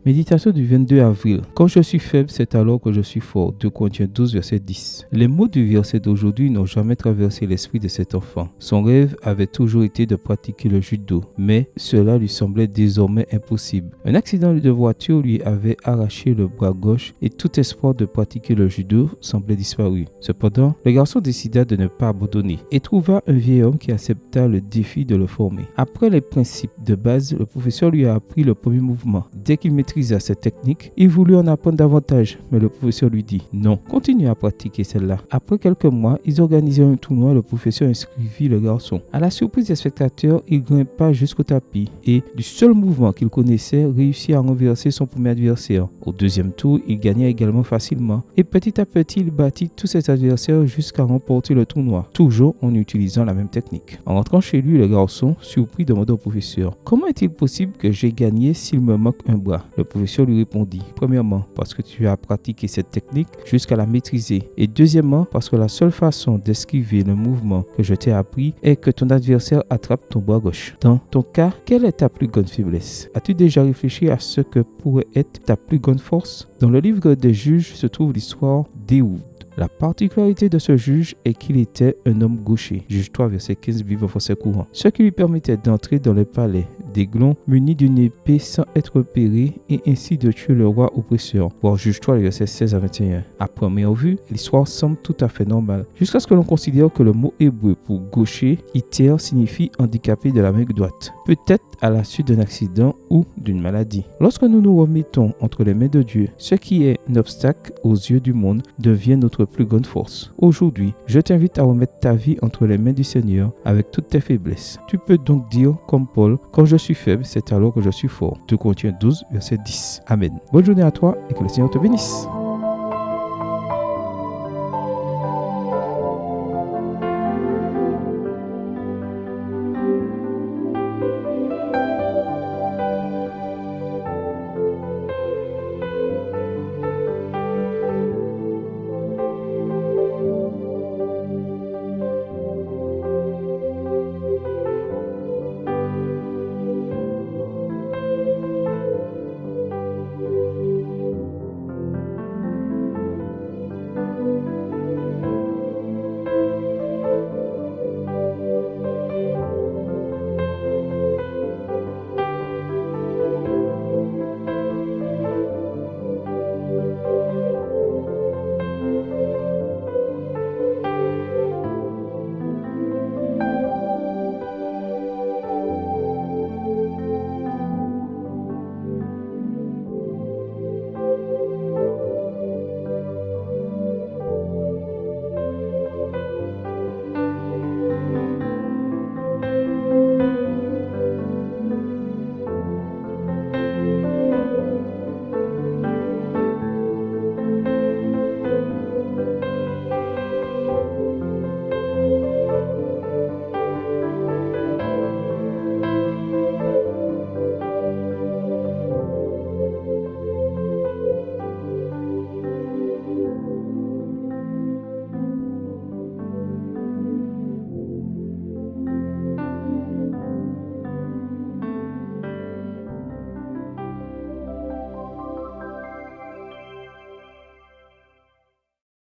Méditation du 22 avril. Quand je suis faible, c'est alors que je suis fort. 2 Corinthiens 12, verset 10. Les mots du verset d'aujourd'hui n'ont jamais traversé l'esprit de cet enfant. Son rêve avait toujours été de pratiquer le judo, mais cela lui semblait désormais impossible. Un accident de voiture lui avait arraché le bras gauche et tout espoir de pratiquer le judo semblait disparu. Cependant, le garçon décida de ne pas abandonner et trouva un vieil homme qui accepta le défi de le former. Après les principes de base, le professeur lui a appris le premier mouvement. Dès qu'il maîtrisa cette technique, il voulut en apprendre davantage, mais le professeur lui dit non, continue à pratiquer celle-là. Après quelques mois, ils organisèrent un tournoi et le professeur inscrivit le garçon. À la surprise des spectateurs, il grimpa jusqu'au tapis et, du seul mouvement qu'il connaissait, réussit à renverser son premier adversaire. Au deuxième tour, il gagna également facilement et petit à petit, il battit tous ses adversaires jusqu'à remporter le tournoi, toujours en utilisant la même technique. En rentrant chez lui, le garçon, surpris, demanda au professeur: comment est-il possible que j'ai gagné s'il me manque un bras? Le professeur lui répondit: premièrement, parce que tu as pratiqué cette technique jusqu'à la maîtriser, et deuxièmement, parce que la seule façon d'esquiver le mouvement que je t'ai appris est que ton adversaire attrape ton bras gauche. Dans ton cas, quelle est ta plus grande faiblesse? As-tu déjà réfléchi à ce que pourrait être ta plus grande force? Dans le livre des Juges se trouve l'histoire d'Éhoud. La particularité de ce juge est qu'il était un homme gaucher. Juge 3, verset 15, Bible en français courant. Ce qui lui permettait d'entrer dans le palais d'Églon muni d'une épée sans être repéré et ainsi de tuer le roi oppresseur. Voir Juge 3, verset 16 à 21. À première vue, l'histoire semble tout à fait normale, jusqu'à ce que l'on considère que le mot hébreu pour gaucher, iter, signifie handicapé de la main droite, peut-être à la suite d'un accident ou d'une maladie. Lorsque nous nous remettons entre les mains de Dieu, ce qui est un obstacle aux yeux du monde devient notre plus grande force. Aujourd'hui, je t'invite à remettre ta vie entre les mains du Seigneur avec toutes tes faiblesses. Tu peux donc dire comme Paul: quand je suis faible, c'est alors que je suis fort. 2 Corinthiens 12, verset 10. Amen. Bonne journée à toi et que le Seigneur te bénisse.